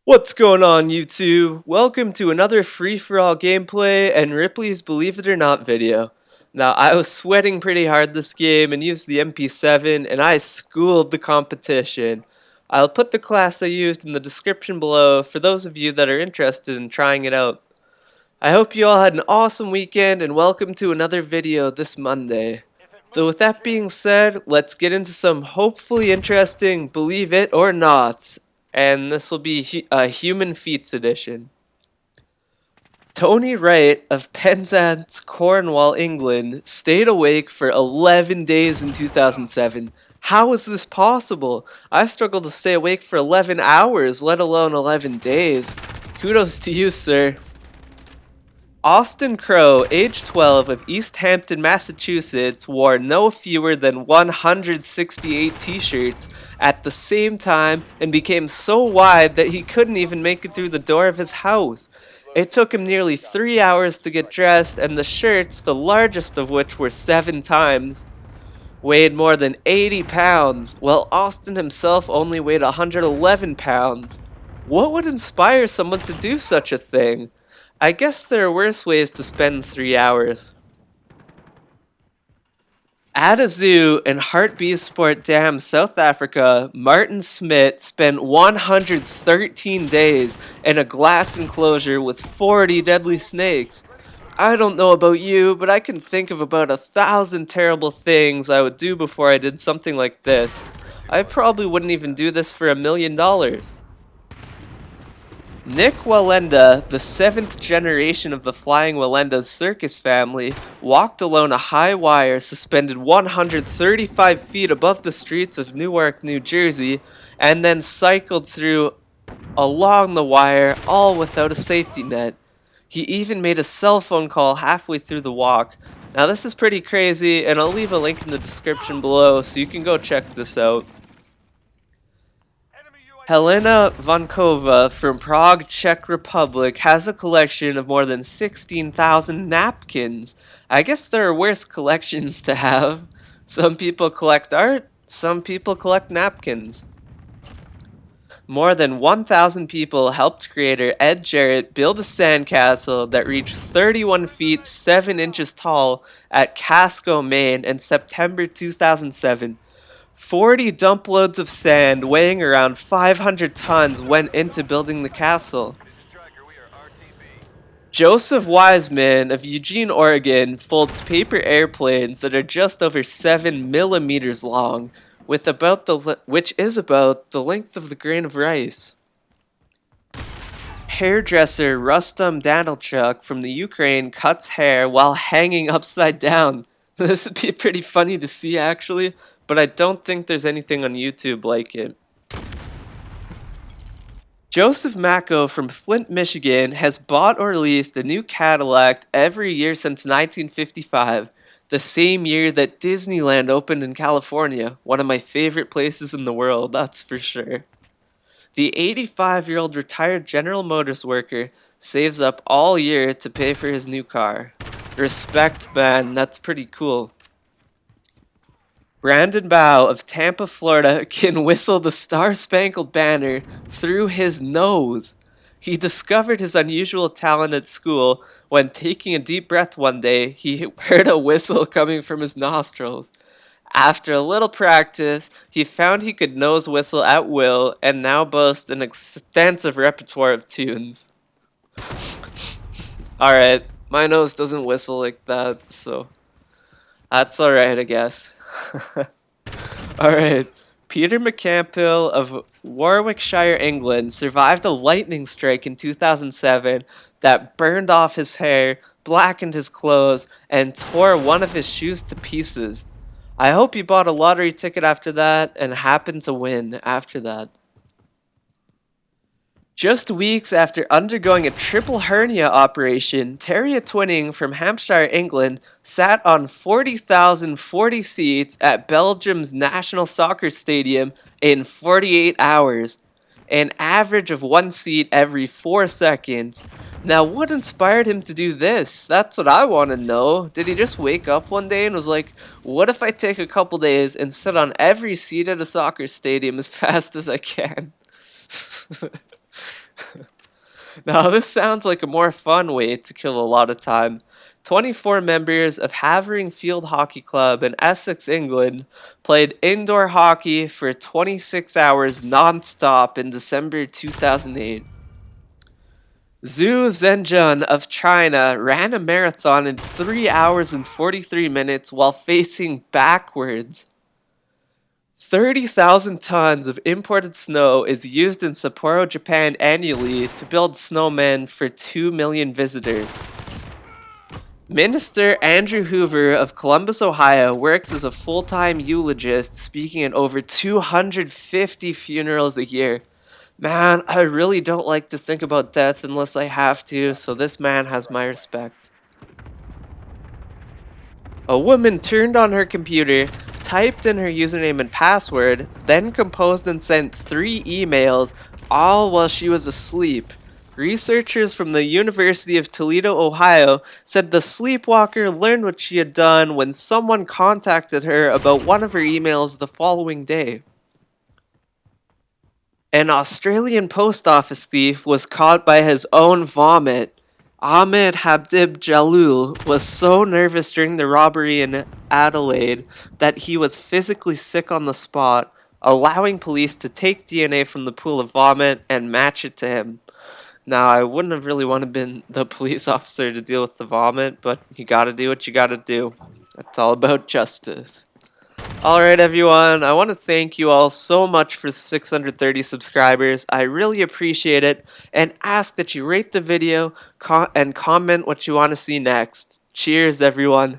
What's going on, YouTube? Welcome to another free-for-all gameplay and Ripley's Believe It or Not video. Now, I was sweating pretty hard this game and used the MP7 and I schooled the competition. I'll put the class I used in the description below for those of you that are interested in trying it out. I hope you all had an awesome weekend and welcome to another video this Monday. So with that being said, let's get into some hopefully interesting Believe It or Not. And this will be a Human Feats edition. Tony Wright of Penzance, Cornwall, England, stayed awake for 11 days in 2007. How is this possible? I struggled to stay awake for 11 hours, let alone 11 days. Kudos to you, sir. Austin Crowe, age 12, of East Hampton, Massachusetts, wore no fewer than 168 t-shirts at the same time and became so wide that he couldn't even make it through the door of his house. It took him nearly 3 hours to get dressed, and the shirts, the largest of which were 7 times, weighed more than 80 pounds, while Austin himself only weighed 111 pounds. What would inspire someone to do such a thing? I guess there are worse ways to spend 3 hours. At a zoo in Hartbeespoort Dam, South Africa, Martin Smith spent 113 days in a glass enclosure with 40 deadly snakes. I don't know about you, but I can think of about 1,000 terrible things I would do before I did something like this. I probably wouldn't even do this for $1 million. Nick Wallenda, the 7th generation of the Flying Wallenda's circus family, walked along a high wire suspended 135 feet above the streets of Newark, New Jersey, and then cycled through along the wire, all without a safety net. He even made a cell phone call halfway through the walk. Now this is pretty crazy, and I'll leave a link in the description below so you can go check this out. Helena Vankova from Prague, Czech Republic has a collection of more than 16,000 napkins. I guess there are worse collections to have. Some people collect art, some people collect napkins. More than 1,000 people helped creator Ed Jarrett build a sandcastle that reached 31 feet 7 inches tall at Casco, Maine in September 2007. 40 dump loads of sand weighing around 500 tons went into building the castle. Joseph Wiseman of Eugene, Oregon folds paper airplanes that are just over 7 millimeters long, which is about the length of the grain of rice. Hairdresser Rustam Danilchuk from the Ukraine cuts hair while hanging upside down. This would be pretty funny to see, actually, but I don't think there's anything on YouTube like it. Joseph Macko from Flint, Michigan has bought or leased a new Cadillac every year since 1955, the same year that Disneyland opened in California, one of my favorite places in the world, that's for sure. The 85-year-old retired General Motors worker saves up all year to pay for his new car. Respect, man, that's pretty cool. Brandon Bow of Tampa, Florida can whistle the Star-Spangled Banner through his nose. He discovered his unusual talent at school when, taking a deep breath one day, he heard a whistle coming from his nostrils. After a little practice, he found he could nose whistle at will and now boasts an extensive repertoire of tunes. Alright, my nose doesn't whistle like that, so that's alright, I guess. Alright, Peter McCampbell of Warwickshire, England, survived a lightning strike in 2007 that burned off his hair, blackened his clothes, and tore one of his shoes to pieces. I hope he bought a lottery ticket after that and happened to win after that. Just weeks after undergoing a triple hernia operation, Terrier Twinning from Hampshire, England, sat on 40,040 seats at Belgium's National Soccer Stadium in 48 hours, an average of 1 seat every 4 seconds. Now, what inspired him to do this? That's what I want to know. Did he just wake up one day and was like, what if I take a couple days and sit on every seat at a soccer stadium as fast as I can? Now, this sounds like a more fun way to kill a lot of time. 24 members of Havering Field Hockey Club in Essex, England, played indoor hockey for 26 hours non-stop in December 2008. Zhu Zhenjun of China ran a marathon in 3 hours and 43 minutes while facing backwards. 30,000 tons of imported snow is used in Sapporo, Japan annually to build snowmen for 2 million visitors. Minister Andrew Hoover of Columbus, Ohio works as a full-time eulogist, speaking at over 250 funerals a year. Man, I really don't like to think about death unless I have to, so this man has my respect. A woman turned on her computer, typed in her username and password, then composed and sent 3 emails, all while she was asleep. Researchers from the University of Toledo, Ohio, said the sleepwalker learned what she had done when someone contacted her about one of her emails the following day. An Australian post office thief was caught by his own vomit. Ahmed Habib Jalul was so nervous during the robbery in Adelaide that he was physically sick on the spot, allowing police to take DNA from the pool of vomit and match it to him. Now, I wouldn't have really wanted to been the police officer to deal with the vomit, but you gotta do what you gotta do. It's all about justice. Alright everyone, I want to thank you all so much for the 630 subscribers. I really appreciate it, and ask that you rate the video and comment what you want to see next. Cheers everyone.